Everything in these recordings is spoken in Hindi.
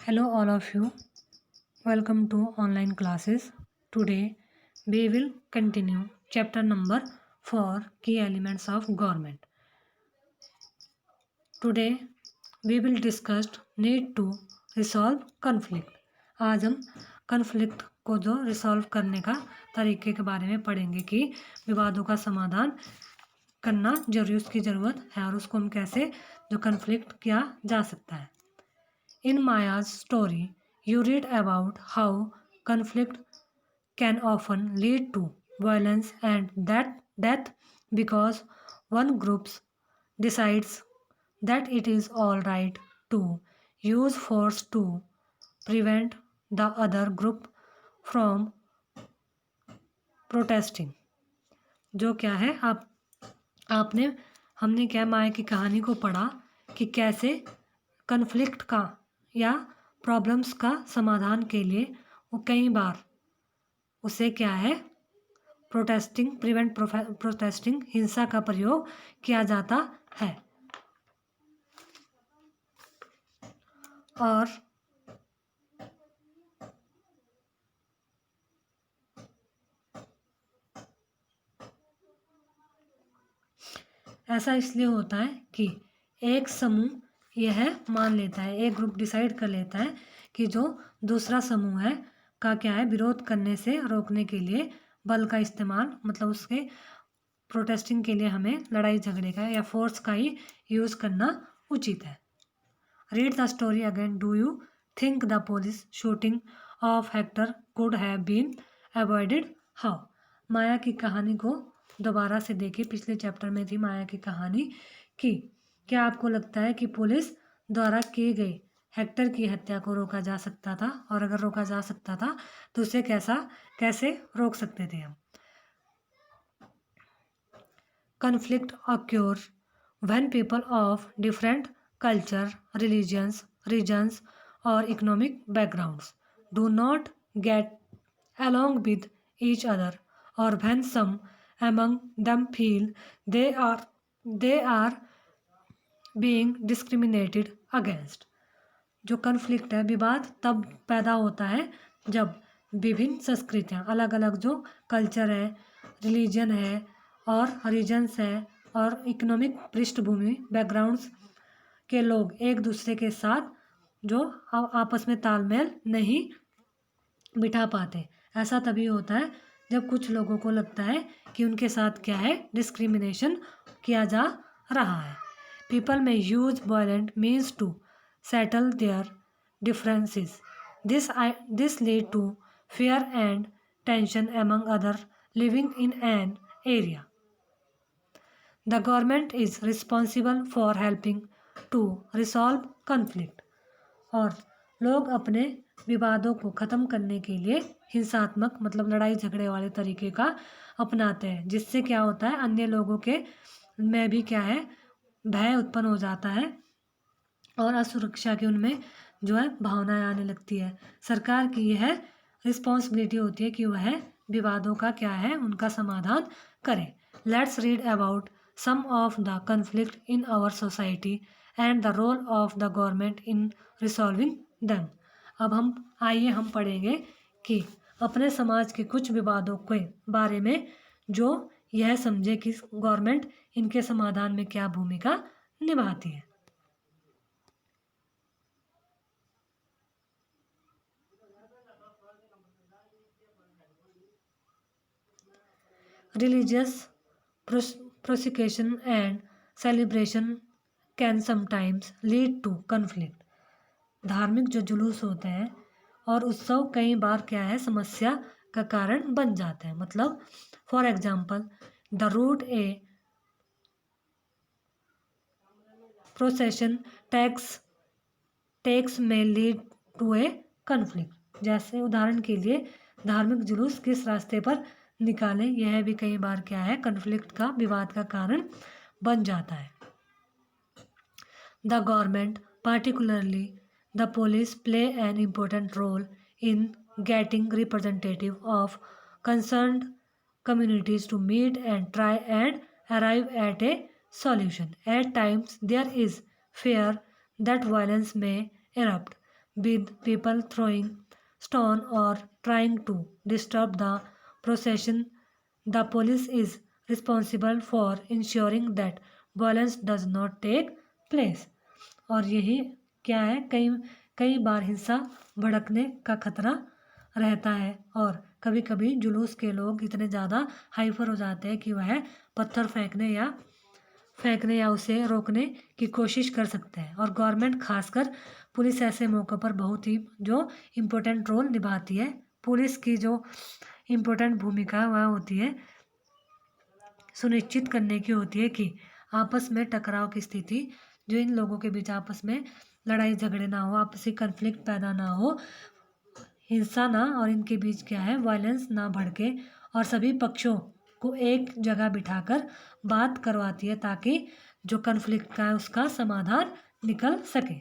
Hello, all of you. Welcome to online classes. Today, we will continue chapter number 4 Key Elements of Government. Today, we will discuss need to resolve conflict. आज हम कन्फ्लिक्ट को जो रिसॉल्व करने का तरीके के बारे में पढ़ेंगे कि विवादों का समाधान करना जरूरी उसकी ज़रूरत है और उसको हम कैसे जो कन्फ्लिक्ट किया जा सकता है. In Maya's story, you read about how conflict can often lead to violence and that death because one group decides that it is all right to use force to prevent the other group from protesting. जो क्या है हमने क्या माया की कहानी को पढ़ा कि कैसे कन्फ्लिक्ट का या प्रॉब्लम्स का समाधान के लिए वो कई बार उसे क्या है प्रोटेस्टिंग हिंसा का प्रयोग किया जाता है. और ऐसा इसलिए होता है कि एक समूह यह मान लेता है, एक ग्रुप डिसाइड कर लेता है कि जो दूसरा समूह है का क्या है विरोध करने से रोकने के लिए बल का इस्तेमाल मतलब उसके प्रोटेस्टिंग के लिए हमें लड़ाई झगड़े का या फोर्स का ही यूज़ करना उचित है. Read the story again. Do you think the police shooting of Hector could have been avoided? How. Maya की कहानी को दोबारा से देखिए. पिछले चैप्टर में थी माया की कहानी कि क्या आपको लगता है कि पुलिस द्वारा किए गए हेक्टर की हत्या को रोका जा सकता था, और अगर रोका जा सकता था तो उसे कैसे रोक सकते थे हम. Conflict occur when people of different culture, religions, regions और economic backgrounds do not get along with each other, or when some among them feel they are being discriminated against. जो कन्फ्लिक्ट है विवाद तब पैदा होता है जब विभिन्न संस्कृतियाँ अलग अलग जो कल्चर है, रिलीजन है और रीजन्स है और इकोनॉमिक पृष्ठभूमि बैकग्राउंड्स के लोग एक दूसरे के साथ जो आपस में तालमेल नहीं बिठा पाते. ऐसा तभी होता है जब कुछ लोगों को लगता है कि उनके साथ क्या है डिस्क्रिमिनेशन किया जा रहा है. People may use violent means to settle their differences. This lead to fear and tension among others living in an area. The government is responsible for helping to resolve conflict. और लोग अपने विवादों को ख़त्म करने के लिए हिंसात्मक मतलब लड़ाई झगड़े वाले तरीके का अपनाते हैं, जिससे क्या होता है अन्य लोगों के में भी क्या है भय उत्पन्न हो जाता है और असुरक्षा की उनमें जो है भावनाएं आने लगती है. सरकार की यह रिस्पॉन्सिबिलिटी होती है कि वह विवादों का क्या है उनका समाधान करे. Let's read about some of the conflict in our society and the role of the government in resolving them. अब हम पढ़ेंगे कि अपने समाज के कुछ विवादों के बारे में जो यह समझे कि गवर्नमेंट इनके समाधान में क्या भूमिका निभाती है. Religious persecution and celebration can sometimes lead to conflict. धार्मिक जो जुलूस होते हैं और उत्सव कई बार क्या है समस्या का कारण बन जाते हैं. मतलब for example the route a procession takes may lead to a conflict. जैसे उदाहरण के लिए धार्मिक जुलूस किस रास्ते पर निकालें यह भी कई बार क्या है कन्फ्लिक्ट का विवाद का कारण बन जाता है. The government particularly the police play an important role in getting representative of concerned communities to meet and try and arrive at a solution. At times, there is fear that violence may erupt with people throwing stone or trying to disturb the procession. The police is responsible for ensuring that violence does not take place. और यही क्या है, कई कई बार हिंसा भड़कने का खतरा रहता है और कभी कभी जुलूस के लोग इतने ज़्यादा हाइपर हो जाते हैं कि वह पत्थर फेंकने या उसे रोकने की कोशिश कर सकते हैं। और गवर्नमेंट खासकर पुलिस ऐसे मौक़ों पर बहुत ही जो इम्पोर्टेंट रोल निभाती है। पुलिस की जो इम्पोर्टेंट भूमिका वह होती है सुनिश्चित करने की होती है कि आपस में टकराव की स्थिति, जो इन लोगों के बीच आपस में लड़ाई झगड़े ना हो, आपसी कन्फ्लिक्ट पैदा ना हो, हिंसा ना, और इनके बीच क्या है वायलेंस ना भड़के, और सभी पक्षों को एक जगह बिठाकर बात करवाती है ताकि जो कन्फ्लिक्ट का है उसका समाधान निकल सके।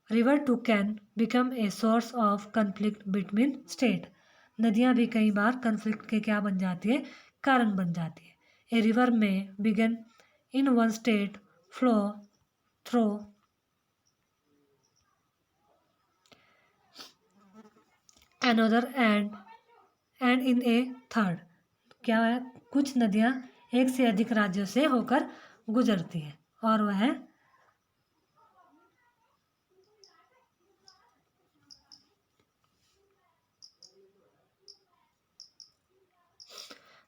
River too can become a source of conflict between state. नदियाँ भी कई बार कन्फ्लिक्ट के क्या बन जाती है, कारण बन जाती है। A river may begin in one state flow through another and in a third। क्या है, कुछ नदियाँ एक से अधिक राज्यों से होकर गुजरती हैं और वह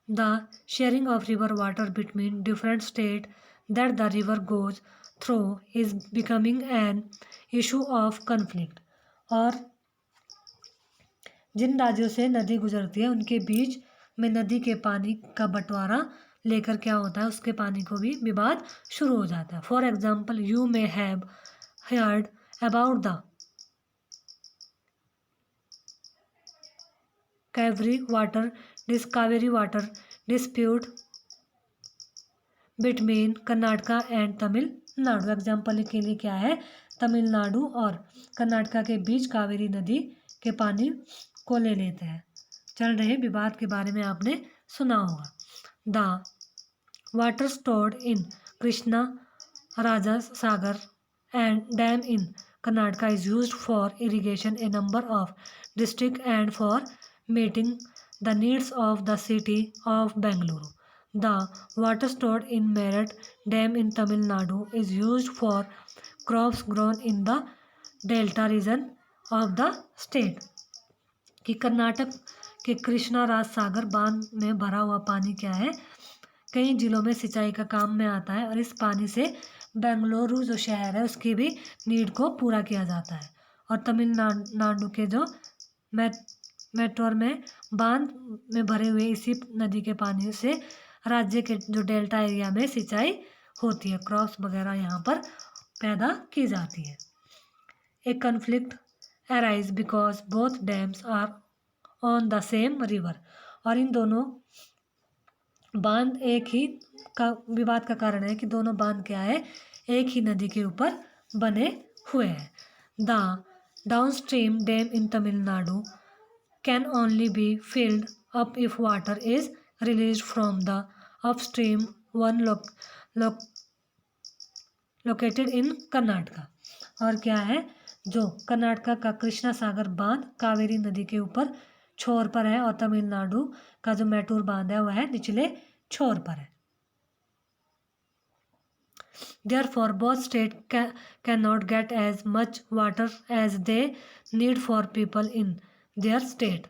the sharing of river water between different states that the river goes through is becoming an issue of conflict। और जिन राज्यों से नदी गुजरती है उनके बीच में नदी के पानी का बंटवारा लेकर क्या होता है, उसके पानी को भी विवाद शुरू हो जाता है। For example you may have heard about the Kaveri water dispute between Karnataka and Tamil Nadu. Example के लिए क्या है, तमिलनाडु और कर्नाटका के बीच कावेरी नदी के पानी को ले लेते हैं। चल रहे विवाद के बारे में आपने सुना होगा। The water stored in Krishna Raja Sagar and dam in Karnataka is used for irrigation A number of district and for meeting the needs of the city of Bengaluru. The water stored in Meerut Dam in Tamil Nadu is used for crops grown in the delta region of the state। कि कर्नाटक के कृष्णा राज सागर बांध में भरा हुआ पानी क्या है, कई जिलों में सिंचाई का काम में आता है और इस पानी से बेंगलुरु जो शहर है उसकी भी नीड को पूरा किया जाता है। और तमिलनाडु के जो मेट्रोर में बांध में भरे हुए इसी नदी के पानी से राज्य के जो डेल्टा एरिया में सिंचाई होती है, क्रॉप्स वगैरह यहाँ पर पैदा की जाती है। A conflict arise because both dams are on the same river. और इन दोनों बांध एक ही का विवाद का कारण है कि दोनों बांध क्या है, एक ही नदी के ऊपर बने हुए हैं। The down stream dam in Tamil Nadu can only be filled up if water is released from the upstream one located in Karnataka. और क्या है, जो कर्नाटका का कृष्णा सागर बांध कावेरी नदी के ऊपर छोर पर है और तमिलनाडु का जो मैटूर बांध है वह निचले छोर पर है। Therefore, both states cannot get as much water as they need for people in their state.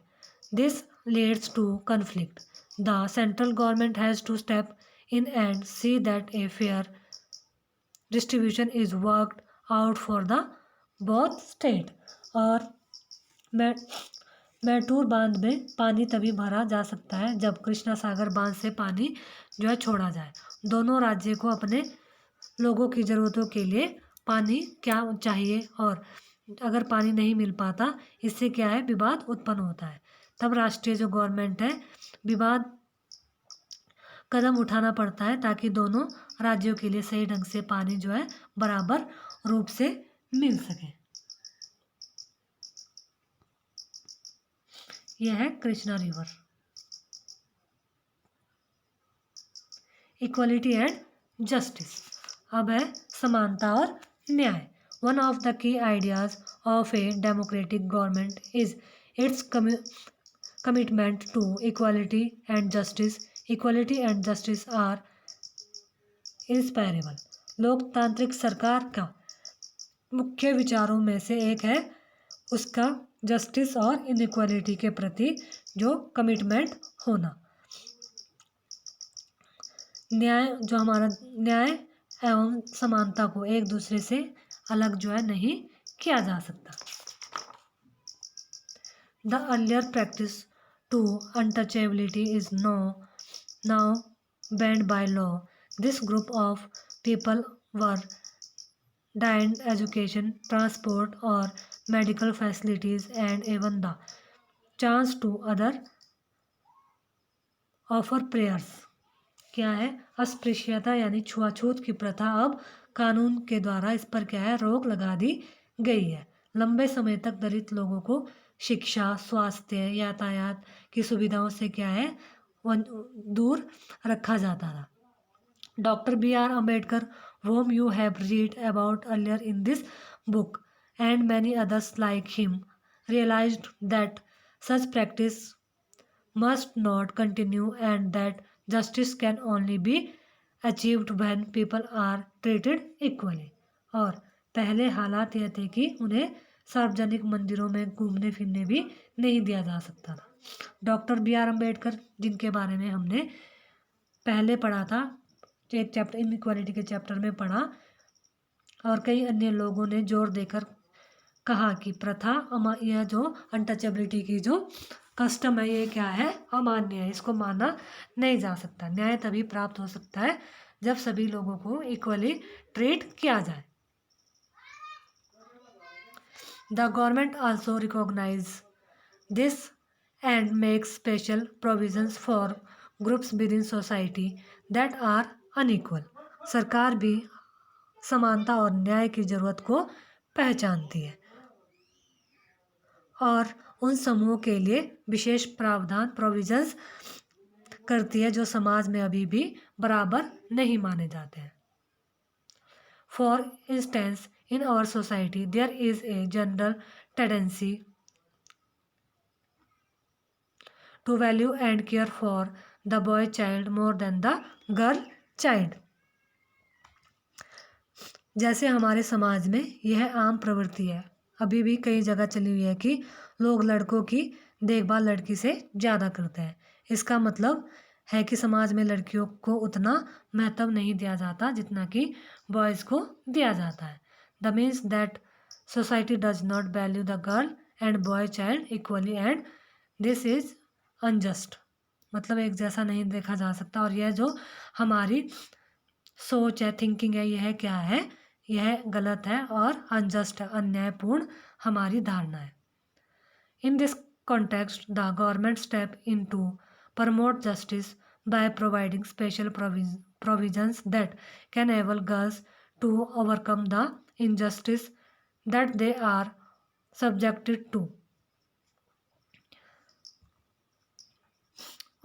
This leads to conflict. The central government has to step in and see that a fair distribution is worked out for the both state। और मैटूर बांध में पानी तभी भरा जा सकता है जब कृष्णा सागर बांध से पानी जो है छोड़ा जाए। दोनों राज्य को अपने लोगों की ज़रूरतों के लिए पानी क्या चाहिए, और अगर पानी नहीं मिल पाता इससे क्या है विवाद उत्पन्न होता है। तब राष्ट्रीय जो गवर्नमेंट है विवाद कदम उठाना पड़ता है ताकि दोनों राज्यों के लिए सही ढंग से पानी जो है बराबर रूप से मिल सके। यह है Krishna river. Equality and justice. अब है समानता और न्याय। One of the key ideas of a democratic government is its commitment to equality and justice. Equality and justice are inseparable. लोकतांत्रिक सरकार का मुख्य विचारों में से एक है उसका जस्टिस और इनइक्वालिटी के प्रति जो कमिटमेंट होना। न्याय एवं समानता को एक दूसरे से अलग जो है नहीं किया जा सकता। The earlier practice to untouchability is now banned by law. This group of people were denied education, transport or medical facilities and even the chance to other offer prayers। क्या है? अस्पृश्यता यानी छुआछूत की प्रथा अब कानून के द्वारा इस पर क्या है रोक लगा दी गई है। लंबे समय तक दलित लोगों को शिक्षा, स्वास्थ्य, यातायात की सुविधाओं से क्या है दूर रखा जाता था। Dr. B.R. Ambedkar, whom you have read about earlier in this book, and many others like him, realized that such practice must not continue and that justice can only be achieved when people are treated equally। और पहले हालात यह थे कि उन्हें सार्वजनिक मंदिरों में घूमने फिरने भी नहीं दिया जा सकता था। डॉक्टर बी आर अम्बेडकर, जिनके बारे में हमने पहले पढ़ा था, एक चैप्टर इनइक्वालिटी के चैप्टर में पढ़ा, और कई अन्य लोगों ने जोर देकर कहा कि प्रथा यह जो अनटचेबिलिटी की जो कस्टम है ये क्या है अमान्य है, इसको माना नहीं जा सकता। न्याय तभी प्राप्त हो सकता है जब सभी लोगों को इक्वली ट्रीट किया जाए। The government also recognise this and makes special provisions for groups within society that are unequal. सरकार भी समानता और न्याय की जरूरत को पहचानती है और उन समूहों के लिए विशेष प्रावधान प्रोविजंस करती है जो समाज में अभी भी बराबर नहीं माने जाते हैं। For instance, in our society there is a general tendency to value and care for the boy child more than the girl child. जैसे हमारे समाज में यह आम प्रवृत्ति है, अभी भी कई जगह चली हुई है कि लोग लड़कों की देखभाल लड़की से ज़्यादा करते हैं। इसका मतलब है कि समाज में लड़कियों को उतना महत्व नहीं दिया जाता जितना कि बॉयज़ को दिया जाता है। The means that society does not value the girl and boy child equally and this is unjust. मतलब एक जैसा नहीं देखा जा सकता, और यह जो हमारी सोच है, थिंकिंग है, यह क्या है, यह गलत है और अनजस्ट है, अन्यायपूर्ण हमारी धारणा है। In this context the government step in to promote justice by providing special provisions that can enable girls to overcome the injustice that they are subjected to।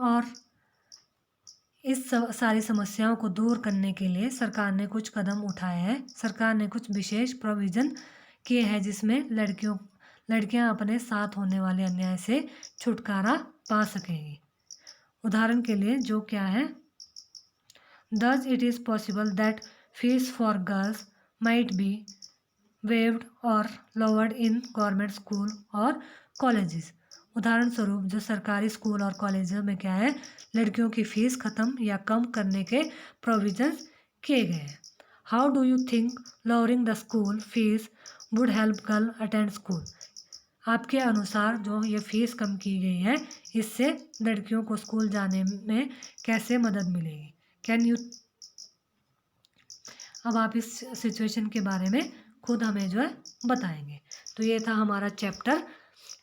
और इस सारी समस्याओं को दूर करने के लिए सरकार ने कुछ कदम उठाए हैं। सरकार ने कुछ विशेष प्रोविज़न किए हैं जिसमें लड़कियां अपने साथ होने वाले अन्याय से छुटकारा पा सकेंगी। उदाहरण के लिए जो क्या है, Thus it is possible that fees for girls might be waived or lowered in government school और colleges। उदाहरण स्वरूप जो सरकारी स्कूल और कॉलेजों में क्या है लड़कियों की फीस ख़त्म या कम करने के प्रोविजंस किए गए हैं। How do you think lowering the school fees would help girl attend school. आपके अनुसार जो ये फ़ीस कम की गई है इससे लड़कियों को स्कूल जाने में कैसे मदद मिलेगी। Can you. अब आप इस सिचुएशन के बारे में खुद हमें जो है बताएंगे। तो ये था हमारा चैप्टर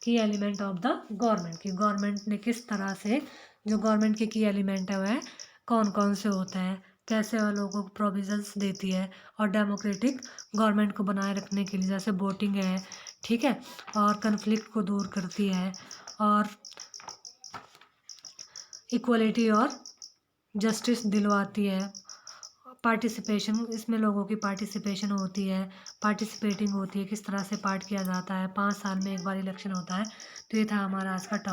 की एलिमेंट ऑफ द गवर्नमेंट की गवर्नमेंट ने किस तरह से जो गवर्नमेंट के की एलिमेंट है वह कौन कौन से होते हैं, कैसे वह लोगों को प्रोविजंस देती है, और डेमोक्रेटिक गवर्नमेंट को बनाए रखने के लिए जैसे वोटिंग है, ठीक है, और कन्फ्लिक्ट को दूर करती है और इक्वलिटी और जस्टिस दिलवाती है, पार्टिसिपेशन, इसमें लोगों की पार्टिसिपेशन होती है, पार्टिसिपेटिंग होती है, किस तरह से पार्ट किया जाता है, 5 साल में एक बार इलेक्शन होता है। तो ये था हमारा आज का टॉपिक।